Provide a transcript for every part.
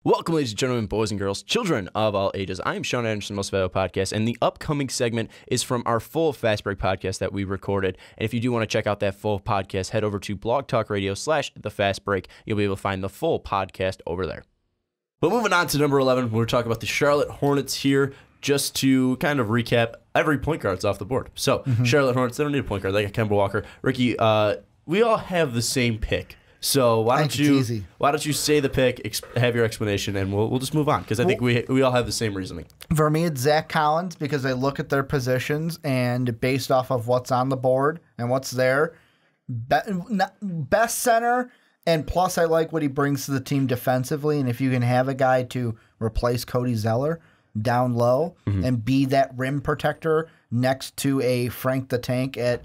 Welcome, ladies and gentlemen, boys and girls, children of all ages. I am Sean Anderson, Most Valuable Podcast, and the upcoming segment is from our full Fast Break podcast that we recorded. And if you do want to check out that full podcast, head over to Blog Talk Radio/The Fast Break. You'll be able to find the full podcast over there. But moving on to number 11, we're talking about the Charlotte Hornets here. Just to kind of recap, every point guard's off the board. So, Charlotte Hornets, they don't need a point guard. They got Kemba Walker. Ricky, we all have the same pick. So why don't you say the pick, have your explanation, and we'll just move on, because I think we all have the same reasoning. For me, it's Zach Collins, because I look at their positions, and based off of what's on the board and what's there, best center, and plus I like what he brings to the team defensively, and if you can have a guy to replace Cody Zeller down low and be that rim protector next to a Frank the Tank at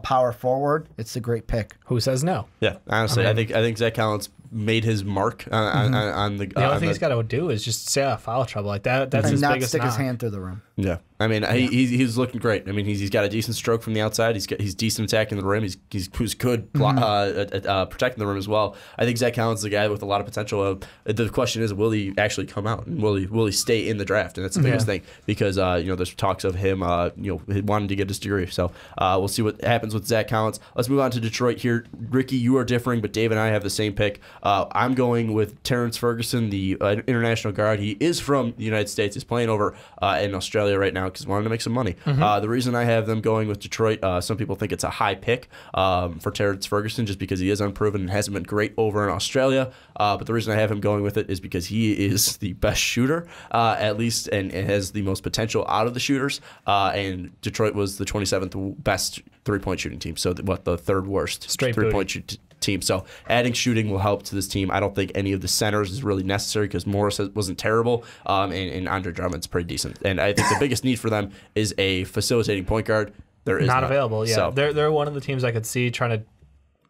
power forward, it's a great pick. Who says no? Yeah, honestly, I think Zach Collins made his mark on the. The only thing he's got to do is just stay out of foul trouble like that. That's his biggest stick knock. his hand through the rim. Yeah, I mean, he's looking great. I mean, he's got a decent stroke from the outside. He's decent attacking the rim. He's good protecting the rim as well. I think Zach Collins is a guy with a lot of potential. The question is, will he actually come out, and will he stay in the draft? And that's the biggest thing, because there's talks of him wanting to get his degree. So we'll see what happens with Zach Collins. Let's move on to Detroit here. Ricky, you are differing, but Dave and I have the same pick. I'm going with Terrence Ferguson, the international guard. He is from the United States. He's playing over in Australia right now because he wanted to make some money. The reason I have them going with Detroit, some people think it's a high pick for Terrence Ferguson just because he is unproven and hasn't been great over in Australia. But the reason I have him going with it is because he is the best shooter, at least, and has the most potential out of the shooters. And Detroit was the 27th best three-point shooting team. So the third worst three-point team. So adding shooting will help to this team. I don't think any of the centers is really necessary because Morris wasn't terrible, and Andre Drummond's pretty decent. And I think the biggest need for them is a facilitating point guard. There is not available. Yeah, so, they're one of the teams I could see trying to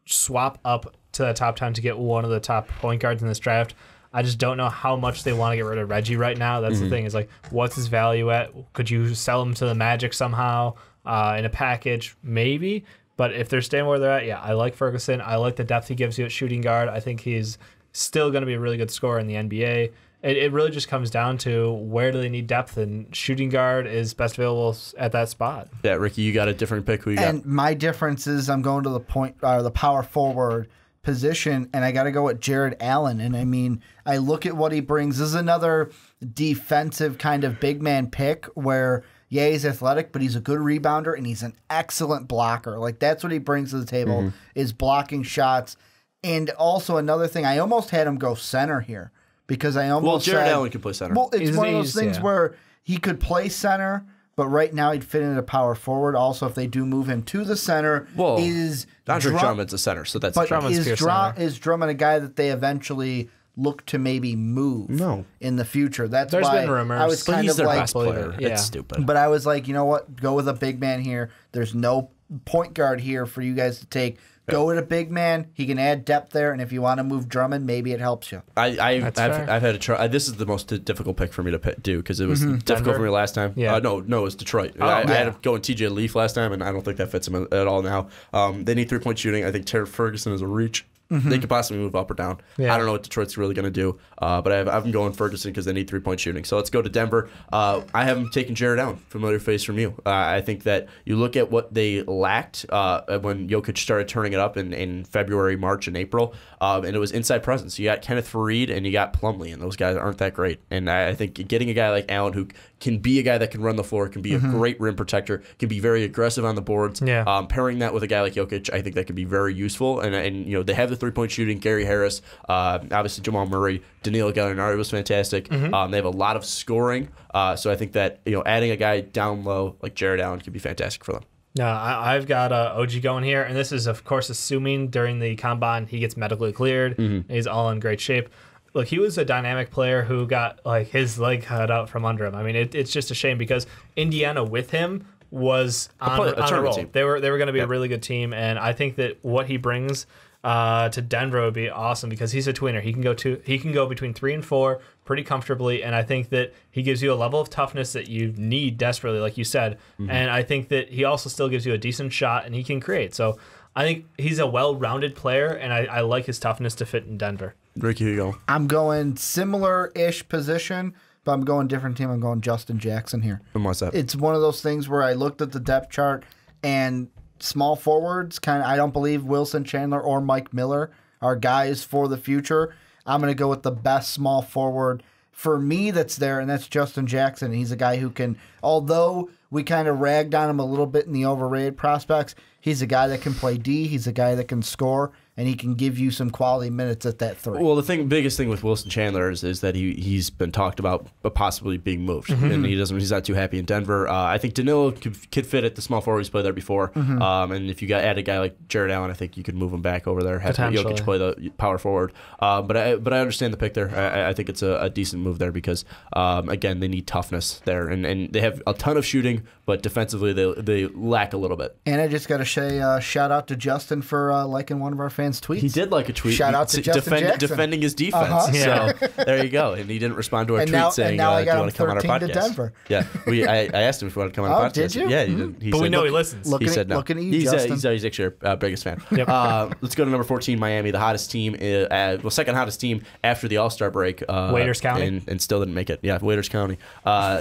swap up to the top 10 to get one of the top point guards in this draft. I just don't know how much they want to get rid of Reggie right now. That's the thing, is like, what's his value at? Could you sell him to the Magic somehow in a package? Maybe. But if they're staying where they're at, yeah, I like Ferguson. I like the depth he gives you at shooting guard. I think he's still going to be a really good scorer in the NBA. It really just comes down to where do they need depth, and shooting guard is best available at that spot. Yeah, Ricky, you got a different pick. Who you got? And my difference is I'm going to the power forward position, and I got to go with Jared Allen. And I mean, I look at what he brings. This is another defensive kind of big man pick where, yeah, he's athletic, but he's a good rebounder, and he's an excellent blocker. Like, that's what he brings to the table, is blocking shots. And also another thing, I almost had him go center here, because I almost Jared Allen could play center. Well, it's one of those things where he could play center, but right now he'd fit into power forward. Also, if they do move him to the center, Andre Drummond's a center, so that's is Drummond a guy that they eventually look to maybe move in the future? There's been rumors. I was kind of like, player. Yeah. It's stupid. But I was like, you know what? Go with a big man here. There's no point guard here for you guys to take. Go with a big man. He can add depth there, and if you want to move Drummond, maybe it helps you. I've had to try. This is the most difficult pick for me to do because it was difficult for me last time. Yeah. No, it was Detroit. I had to go in TJ Leaf last time, and I don't think that fits him at all now. They need three-point shooting. I think Terry Ferguson is a reach. They could possibly move up or down. Yeah. I don't know what Detroit's really going to do, but I've been going Ferguson because they need three-point shooting. So let's go to Denver. I have them taking Jared Allen, familiar face from you. I think that you look at what they lacked when Jokic started turning it up in February, March, and April, and it was inside presence. You got Kenneth Faried and you got Plumlee, and those guys aren't that great. And I think getting a guy like Allen who can be a guy that can run the floor, can be a great rim protector, can be very aggressive on the boards. Yeah. Pairing that with a guy like Jokic, I think that could be very useful. And they have the three-point shooting. Gary Harris, obviously Jamal Murray, Danilo Gallinari was fantastic. They have a lot of scoring. So I think that adding a guy down low like Jared Allen could be fantastic for them. No, I've got OG going here, and this is, of course, assuming during the combine he gets medically cleared. He's all in great shape. Look, he was a dynamic player who got his leg cut out from under him. I mean, it's just a shame because Indiana with him was on a roll. Team. They were going to be a really good team, and I think that what he brings to Denver would be awesome because he's a tweener. He can go between 3 and 4 pretty comfortably, and I think that he gives you a level of toughness that you need desperately, like you said. And I think that he also still gives you a decent shot, and he can create. So I think he's a well-rounded player, and I like his toughness to fit in Denver. Ricky, who you going? I'm going similar-ish position, but I'm going different team. I'm going Justin Jackson here. And what's that? It's one of those things where I looked at the depth chart and small forwards, I don't believe Wilson Chandler or Mike Miller are guys for the future. I'm going to go with the best small forward for me that's there, and that's Justin Jackson. He's a guy who can, although we kind of ragged on him a little bit in the overrated prospects, he's a guy that can play D, he's a guy that can score, and he can give you some quality minutes at that 3. Well, the biggest thing with Wilson Chandler is that he's been talked about possibly being moved, and he's not too happy in Denver. I think Danilo could fit at the small forward. He's played there before, and if you add a guy like Jared Allen, I think you could move him back over there. Have Jokic play the power forward. But I understand the pick there. I think it's a decent move there because again they need toughness there, and they have a ton of shooting, but defensively they lack a little bit. And I just got to say shout out to Justin for liking one of our fans' tweets. He did like a tweet. Shout out to Justin Jackson. Defending his defense. So there you go. And he didn't respond to our tweet saying, do you want to come on our podcast? To Denver. Yeah. I asked him if he wanted to come on our podcast. Did you? Yeah, he did. He but said, we know he listens. He said no. Looking at you, Justin. He's actually our biggest fan. Yep. Let's go to number 14, Miami, the hottest team, second hottest team after the All-Star break. Waiters County. And still didn't make it. Yeah, Waiters County.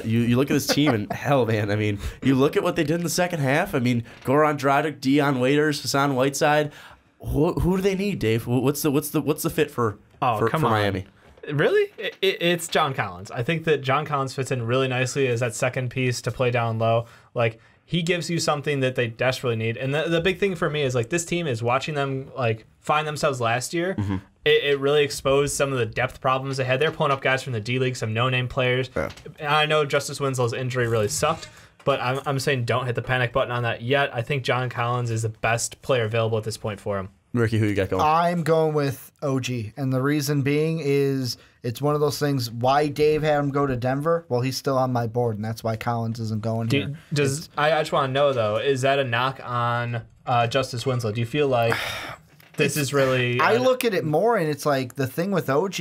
You look at this team, and hell, man, I mean, you look at what they did in the second half. I mean, Goran Dragic, Dion Waiters, Hassan Whiteside. Who do they need, Dave? What's the fit for Miami? Really? It's John Collins. I think that John Collins fits in really nicely as that second piece to play down low. Like, he gives you something that they desperately need. And the big thing for me is, like, this team is watching them, like, find themselves last year. It really exposed some of the depth problems they had. They're pulling up guys from the D-League, some no-name players. Yeah. And I know Justice Winslow's injury really sucked, but I'm saying don't hit the panic button on that yet. I think John Collins is the best player available at this point for him. Ricky, who you got going? I'm going with OG, and the reason being is it's one of those things. Why Dave had him go to Denver? Well, he's still on my board, and that's why Collins isn't going here. I just want to know, though, is that a knock on Justice Winslow? Do you feel like this is really... I look at it more, and it's like the thing with OG,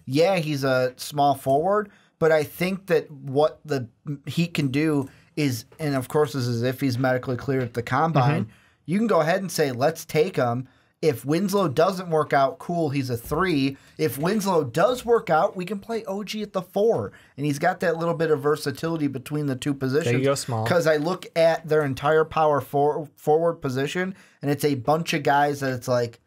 yeah, he's a small forward, but I think that what the Heat can do is, and of course this is if he's medically cleared at the Combine, you can go ahead and say, let's take him. If Winslow doesn't work out, cool, he's a 3. If Winslow does work out, we can play OG at the 4. And he's got that little bit of versatility between the two positions. There you go, small. Because I look at their entire power forward position, and it's a bunch of guys that it's like,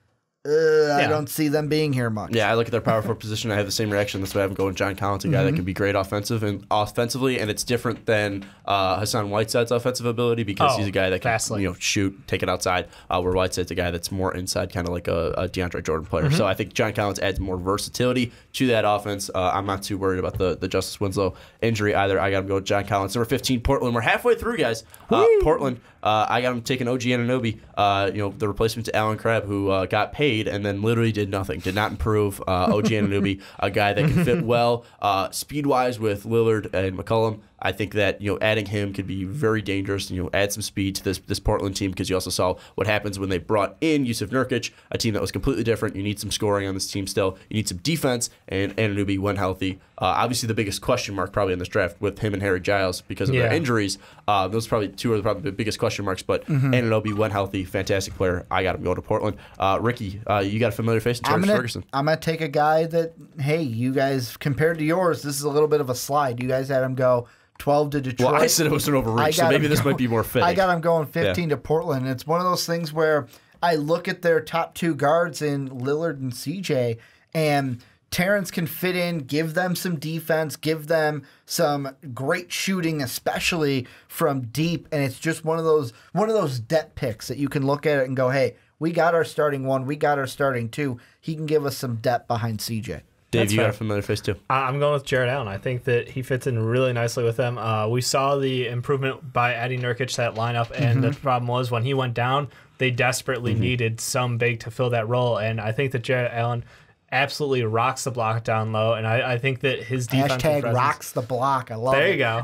I don't see them being here much. Yeah, I look at their power forward position. I have the same reaction. That's why I'm going John Collins, a guy that can be great offensively, and it's different than Hassan Whiteside's offensive ability because he's a guy that can shoot, take it outside. Where Whiteside's a guy that's more inside, kind of like a DeAndre Jordan player. So I think John Collins adds more versatility to that offense. I'm not too worried about the Justice Winslow injury either. I got him going John Collins. Number 15, Portland. We're halfway through, guys. Portland. I got him taking OG Anunoby, the replacement to Alan Crabb, who got paid and then literally did nothing, did not improve. OG Anunoby, a guy that can fit well speed-wise with Lillard and McCollum. I think that adding him could be very dangerous and add some speed to this Portland team because you also saw what happens when they brought in Yusuf Nurkic, a team that was completely different. You need some scoring on this team still. You need some defense, and Anunoby, when healthy, obviously the biggest question mark probably in this draft with him and Harry Giles because of their injuries. Those probably two are probably the biggest question marks. But Anunoby, when healthy, fantastic player. I got him going to Portland. Ricky, you got a familiar face in Travis Ferguson. I'm gonna take a guy that you guys compared to yours. This is a little bit of a slide. You guys had him go 12 to Detroit. Well, I said it was an overreach, so maybe this might be more fitting. I got him going 15 to Portland. It's one of those things where I look at their top 2 guards in Lillard and CJ, and Terrence can fit in, give them some defense, give them some great shooting, especially from deep. And it's just one of those depth picks that you can look at it and go, hey, we got our starting 1, we got our starting 2. He can give us some depth behind CJ. Dave, you got a familiar face too. I'm going with Jared Allen. I think that he fits in really nicely with them. We saw the improvement by adding Nurkic to that lineup, and the problem was when he went down, they desperately needed some big to fill that role. And I think that Jared Allen absolutely rocks the block down low, and I think that his defensive presence... rocks the block. I love it. There you go.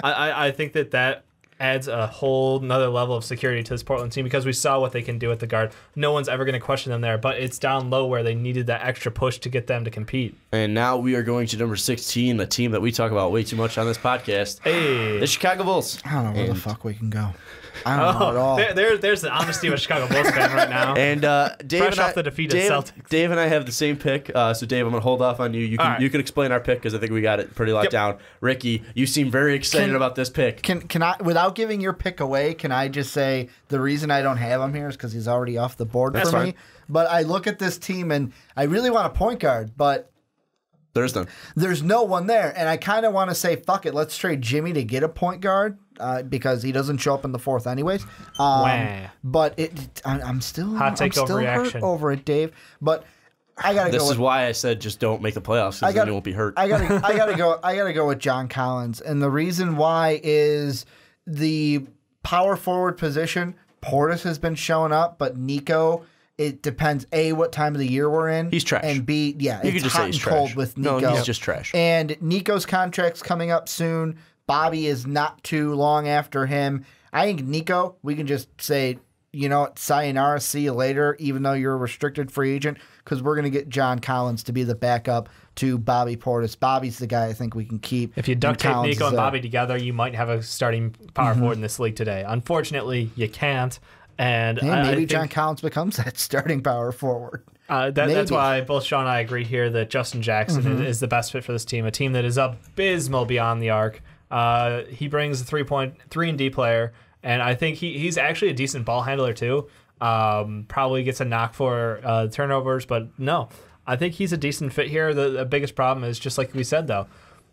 I think that adds a whole nother level of security to this Portland team because we saw what they can do at the guard. No one's ever going to question them there, but it's down low where they needed that extra push to get them to compete. And now we are going to number 16, the team that we talk about way too much on this podcast. Hey, the Chicago Bulls. I don't know where the fuck we can go. I don't know at all. There's the honesty of a Chicago Bulls fan right now. And Dave Fresh and off the defeat of Celtics. Dave and I have the same pick. So Dave, I'm gonna hold off on you. You can explain our pick because I think we got it pretty locked down. Ricky, you seem very excited about this pick. Can I, without giving your pick away, can I just say the reason I don't have him here is because he's already off the board for me. But I look at this team and I really want a point guard, but there's none. There's no one there, and I kind of want to say, fuck it, let's trade Jimmy to get a point guard because he doesn't show up in the fourth anyways. But I'm still hurt over it, Dave. But I gotta go. This is why I said just don't make the playoffs because then you won't be hurt. I gotta go with John Collins, and the reason why is the power forward position. Portis has been showing up, but Nico. It depends, A, what time of the year we're in. He's trash. And B, it's hot and cold with Nico. No, he's just trash. And Nico's contract's coming up soon. Bobby is not too long after him. I think Nico, we can just say, you know what, sayonara, see you later, even though you're a restricted free agent, because we're going to get John Collins to be the backup to Bobby Portis. Bobby's the guy I think we can keep. If you duct tape Nico and Bobby together, you might have a starting power forward in this league today. Unfortunately, you can't. And maybe John Collins becomes that starting power forward. That's why both Sean and I agree here that Justin Jackson is the best fit for this team, a team that is abysmal beyond the arc. He brings a 3-and-D player, and I think he's actually a decent ball handler too. Probably gets a knock for turnovers, but no, I think he's a decent fit here. The biggest problem is, just like we said, though,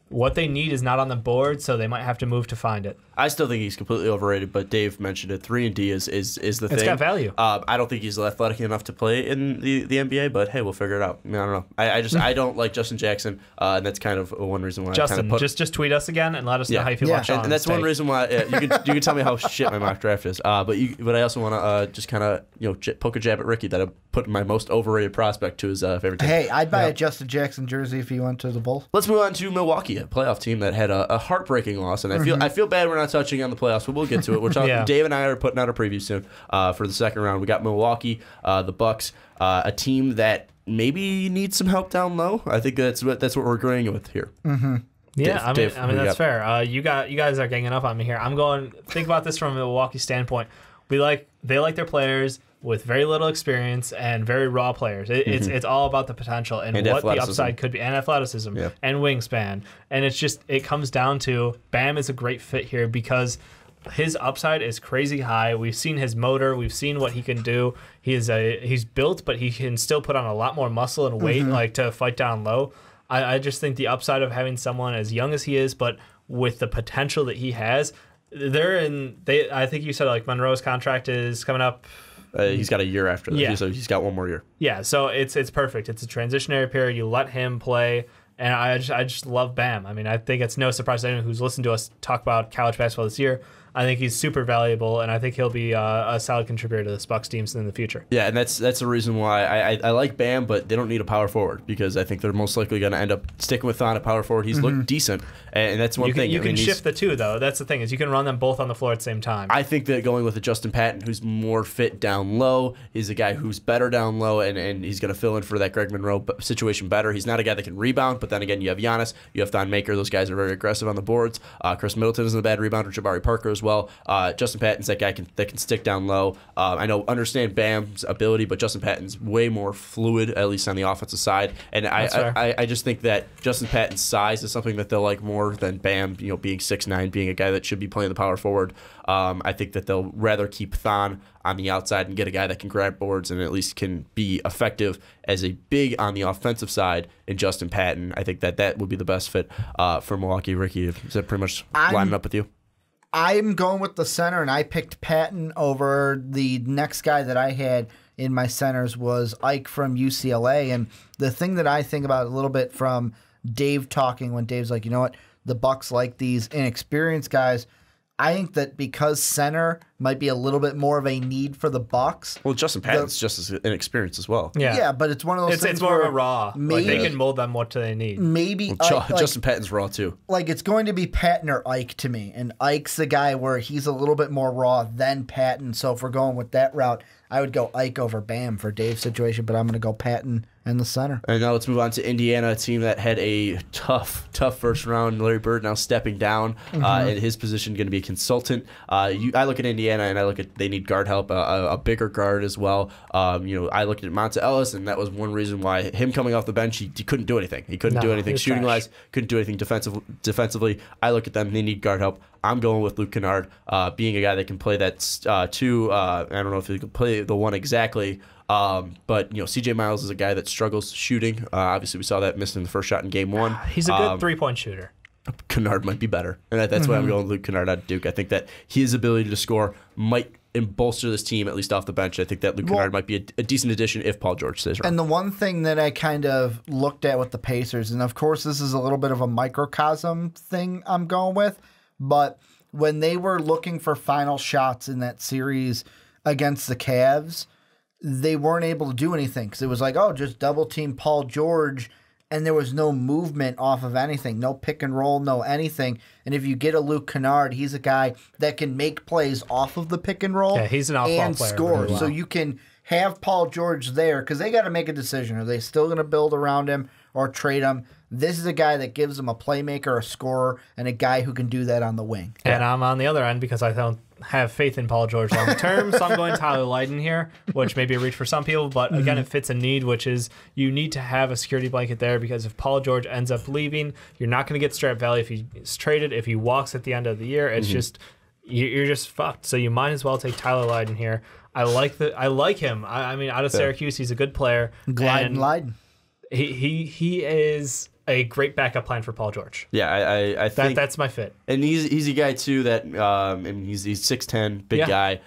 what they need is not on the board, so they might have to move to find it. I still think he's completely overrated, but Dave mentioned it. 3-and-D is the thing. It's got value. I don't think he's athletic enough to play in the NBA, but hey, we'll figure it out. I don't know. I don't like Justin Jackson, and that's kind of one reason why. Justin, just tweet us again and let us know how you feel about Sean. And that's one reason why you can tell me how shit my mock draft is. But I also want to just kind of poke a jab at Ricky that I put my most overrated prospect to his favorite team. Hey, I'd buy a Justin Jackson jersey if he went to the Bulls. Let's move on to Milwaukee, a playoff team that had a heartbreaking loss, and I feel bad we're not touching on the playoffs, but we'll get to it. We're talking. Dave and I are putting out a preview soon for the second round. We got Milwaukee, the Bucks, a team that maybe needs some help down low. I think that's what we're agreeing with here. Mm-hmm. Yeah, Dave, I mean that's fair. You guys are ganging up on me here. I'm going. Think about this from a Milwaukee standpoint. They like their players with very little experience and very raw players. It's all about the potential and what the upside could be, and athleticism and wingspan. And it comes down to Bam is a great fit here because his upside is crazy high. We've seen his motor. We've seen what he can do. He's built, but he can still put on a lot more muscle and weight, like to fight down low. I just think the upside of having someone as young as he is, but with the potential that he has, I think you said like Monroe's contract is coming up. He's got a year after that, so he's got one more year. Yeah, so it's perfect. It's a transitionary period. You let him play, and I just love Bam. I mean, I think it's no surprise to anyone who's listened to us talk about college basketball this year. I think he's super valuable, and I think he'll be a solid contributor to this Bucks team in the future. Yeah, and that's the reason why I like Bam, but they don't need a power forward because I think they're most likely going to end up sticking with Thon at power forward. He's looked decent, and that's one thing. You can shift the two, though. That's the thing, is you can run them both on the floor at the same time. I think that going with a Justin Patton, who's more fit down low, is a guy who's better down low, and he's going to fill in for that Greg Monroe situation better. He's not a guy that can rebound, but then again, you have Giannis, you have Thon Maker. Those guys are very aggressive on the boards. Chris Middleton isn't a bad rebounder. Jabari Parker as well. Justin Patton's that guy that can stick down low. Understand Bam's ability, but Justin Patton's way more fluid, at least on the offensive side. And I just think that Justin Patton's size is something that they'll like more than Bam, being 6'9", being a guy that should be playing the power forward. I think that they'll rather keep Thon on the outside and get a guy that can grab boards and at least can be effective as a big on the offensive side in Justin Patton. I think that would be the best fit for Milwaukee. Ricky, is that pretty much lining up with you? I'm going with the center, and I picked Patton over the next guy that I had in my centers was Ike from UCLA. And the thing that I think about a little bit from Dave talking when Dave's like, you know what, the Bucks like these inexperienced guys. I think that because center might be a little bit more of a need for the Bucks. Well, Justin Patton's just as inexperienced as well. Yeah, but it's one of those things. It's more of a raw. Maybe they can mold them what they need. Maybe Justin Patton's raw too. Like it's going to be Patton or Ike to me, and Ike's the guy where he's a little bit more raw than Patton. So if we're going with that route, I would go Ike over Bam for Dave's situation, but I'm going to go Patton in the center. And now let's move on to Indiana, a team that had a tough first round. Larry Bird now stepping down in his position, going to be a consultant. I look at Indiana Indiana, and I look at they need guard help, a bigger guard as well. I looked at Monta Ellis, and that was one reason why him coming off the bench, he couldn't do anything. He couldn't do anything shooting wise, couldn't do anything defensively. I look at them; they need guard help. I'm going with Luke Kennard, being a guy that can play that 2. I don't know if he can play the 1 exactly. But CJ Miles is a guy that struggles shooting. Obviously, we saw that missing the first shot in game 1. He's a good 3-point shooter. Kennard might be better, and that's why I'm going with Luke Kennard out of Duke. I think that his ability to score might bolster this team, at least off the bench. I think that Luke Kennard might be a decent addition if Paul George stays around. And the one thing that I kind of looked at with the Pacers, and of course this is a little bit of a microcosm thing I'm going with, but when they were looking for final shots in that series against the Cavs, they weren't able to do anything because it was like, just double team Paul George, and there was no movement off of anything, no pick and roll, no anything. And if you get a Luke Kennard, he's a guy that can make plays off of the pick and roll he's an and score. Really well. So you can have Paul George there because they got to make a decision. Are they still going to build around him or trade him? This is a guy that gives them a playmaker, a scorer, and a guy who can do that on the wing. And I'm on the other end because I don't have faith in Paul George long term, so I'm going Tyler Lydon here, which may be a reach for some people, but again, it fits a need, which is you need to have a security blanket there because if Paul George ends up leaving, you're not going to get Strap Valley if he's traded. If he walks at the end of the year, it's just you're just fucked. So you might as well take Tyler Lydon here. I like him. I mean, out of Syracuse, he's a good player. Gliding Lydon. He is a great backup plan for Paul George. Yeah, I think that's my fit. And he's a guy too that he's 6'10", big guy.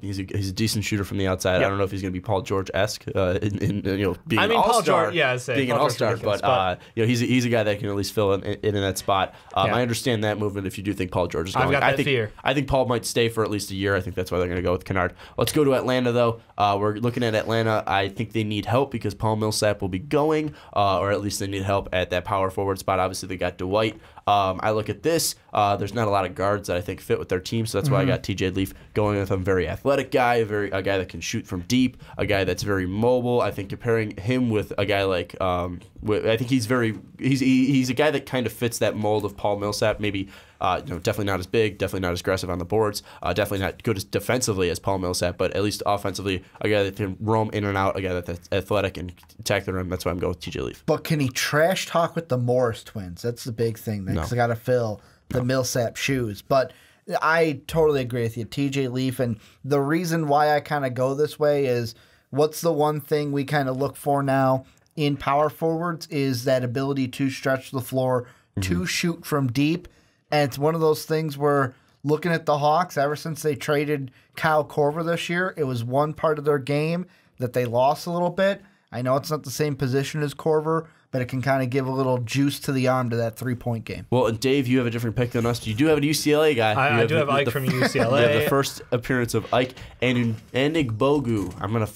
He's a decent shooter from the outside. Yep. I don't know if he's going to be Paul George-esque being an all-star. Being an all-star, but he's a guy that can at least fill in that spot. I understand that movement if you do think Paul George is going. I've got that fear. I think Paul might stay for at least a year. I think that's why they're going to go with Kennard. Let's go to Atlanta though. We're looking at Atlanta. I think they need help because Paul Millsap will be going, or at least they need help at that power forward spot. Obviously, they got Dwight. I look at this. There's not a lot of guards that I think fit with their team, so that's why I got T.J. Leaf going with him. Very athletic guy, a guy that can shoot from deep, a guy that's very mobile. I think comparing him with a guy like, I think he's a guy that kind of fits that mold of Paul Millsap. Maybe definitely not as big, definitely not as aggressive on the boards, definitely not good as defensively as Paul Millsap, but at least offensively, a guy that can roam in and out, a guy that's athletic and attack the rim. That's why I'm going with T.J. Leaf. But can he trash talk with the Morris twins? That's the big thing there, because I got to fill the Millsap shoes. But I totally agree with you, T.J. Leaf, and the reason why I kind of go this way is what's the one thing we kind of look for now in power forwards is that ability to stretch the floor, to shoot from deep. And it's one of those things where looking at the Hawks, ever since they traded Kyle Korver this year, it was one part of their game that they lost a little bit. I know it's not the same position as Korver, but it can kind of give a little juice to the arm to that three-point game. Well, and Dave, you have a different pick than us. You do have a UCLA guy. I do have Ike from UCLA. You have the first appearance of Ike Anigbogu. I'm gonna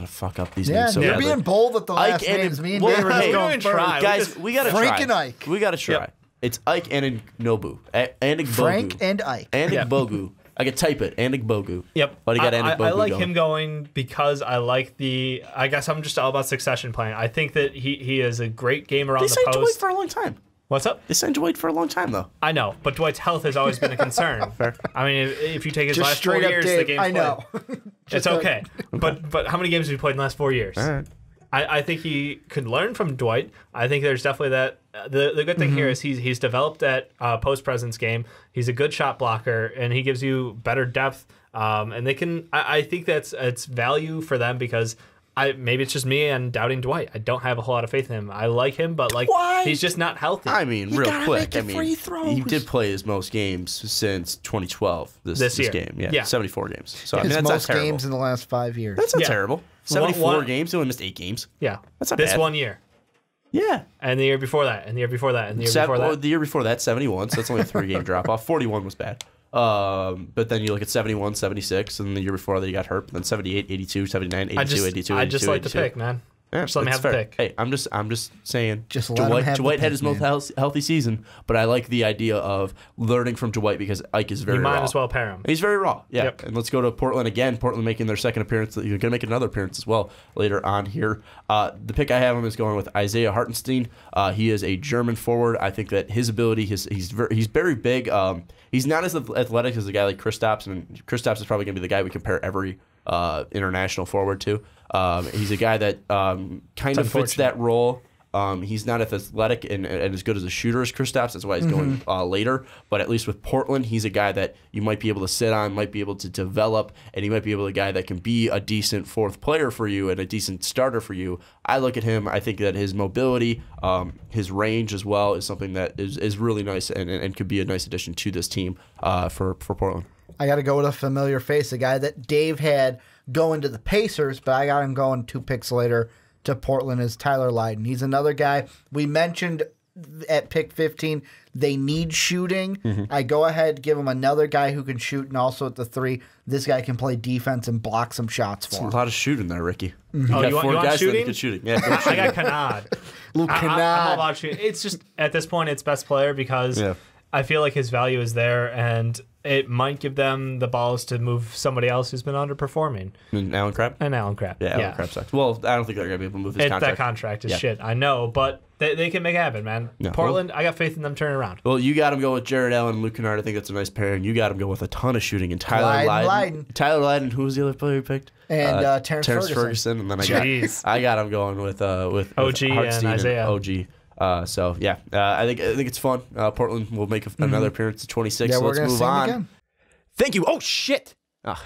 fuck up these names so you're badly. being bold with the last names. Me and Dave are just going try. Guys, we gotta Frank try. and Ike. We gotta try. Yep. It's Ike Anigbogu. Frank and Ike. Anigbogu. I could type it. Anigbogu. Yep. But I like him going because I like I guess I'm just all about succession planning. I think that he is a great game around the post. They signed Dwight for a long time. What's up? They signed Dwight for a long time, though. I know, but Dwight's health has always been a concern. Fair. I mean, if you take his just last 4 years, Dave, the game's I know. It's okay. But how many games have you played in the last 4 years? All right. I think he could learn from Dwight. I think there's definitely that. The good thing here is he's developed that post presence game. He's a good shot blocker, and he gives you better depth. And they can. I think it's value for them because maybe it's just me and doubting Dwight. I don't have a whole lot of faith in him. I like him, but he's just not healthy. I mean, you real quick. free throws. He did play his most games since 2012. This year. Game, yeah, 74 games. So his that's most not terrible. games in the last 5 years. That's not terrible. 74 One- games. He only missed 8 games. Yeah, That's not this bad. 1 year. Yeah. And the year before that, and the year before that, and the year before that. The year before that, 71. So that's only a 3-game drop off. 41 was bad. But then you look at 71, 76, and the year before that you got hurt. Then 78, 82, 79, 82, 82, 82. I just like 82. the pick, man. Yeah, Just let me that's have the fair. pick. Hey, I'm just saying. Just let him have the Dwight had pick, his most man. healthy season, but I like the idea of learning from Dwight because Ike is very You might raw. as well pair him. He's very raw. Yeah. Yep. And let's go to Portland again. Portland making their second appearance. You're going to make another appearance as well later on here. The pick I have him is going with Isaiah Hartenstein. He is a German forward. I think that his ability, he's very big. He's not as athletic as a guy like Kristaps, and Kristaps is probably going to be the guy we compare every international forward to. He's a guy that kind of fits that role. He's not as athletic and as good as a shooter as Kristaps. That's why he's going later. But at least with Portland, he's a guy that you might be able to sit on, might be able to develop, and he might be able to a guy that can be a decent fourth player for you and a decent starter for you. I look at him. I think that his mobility, his range as well, is something that is really nice and could be a nice addition to this team for Portland. I got to go with a familiar face, a guy that Dave had going to the Pacers, but I got him going 2 picks later to Portland is Tyler Lydon. He's another guy we mentioned at pick 15. They need shooting. I go ahead, give him another guy who can shoot, and also at the 3, this guy can play defense and block some shots for him. A lot of shooting there, Ricky. You want shooting? Good shooting. Yeah, good I shooting. got Kanad. Luke I'm all Kennard. about shooting. It's just, at this point, it's best player because Yeah. I feel like his value is there, and it might give them the balls to move somebody else who's been underperforming. Alan Crabb? And Alan Crabb. Yeah, Alan Crabb sucks. Well, I don't think they're going to be able to move his contract. That contract is Yeah. shit. I know, but they can make it happen, man. Yeah. Portland, I got faith in them turning around. Well, you got him going with Jared Allen and Luke Kennard. I think that's a nice pair. And you got him going with a ton of shooting. And Tyler Lydon. Tyler Lydon, who was the other player you picked? And Terrence Ferguson. And then Jeez. I got him going with OG Hartenstein and Isaiah. OG. So yeah, I think it's fun. Portland will make another appearance at 26. Yeah, so we're let's going to move see him on. again. Thank you. Oh shit!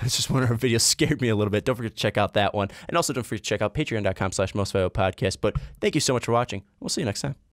It's just one of our videos scared me a little bit. Don't forget to check out that one, and also don't forget to check out Patreon.com/MostValuablePodcast. But thank you so much for watching. We'll see you next time.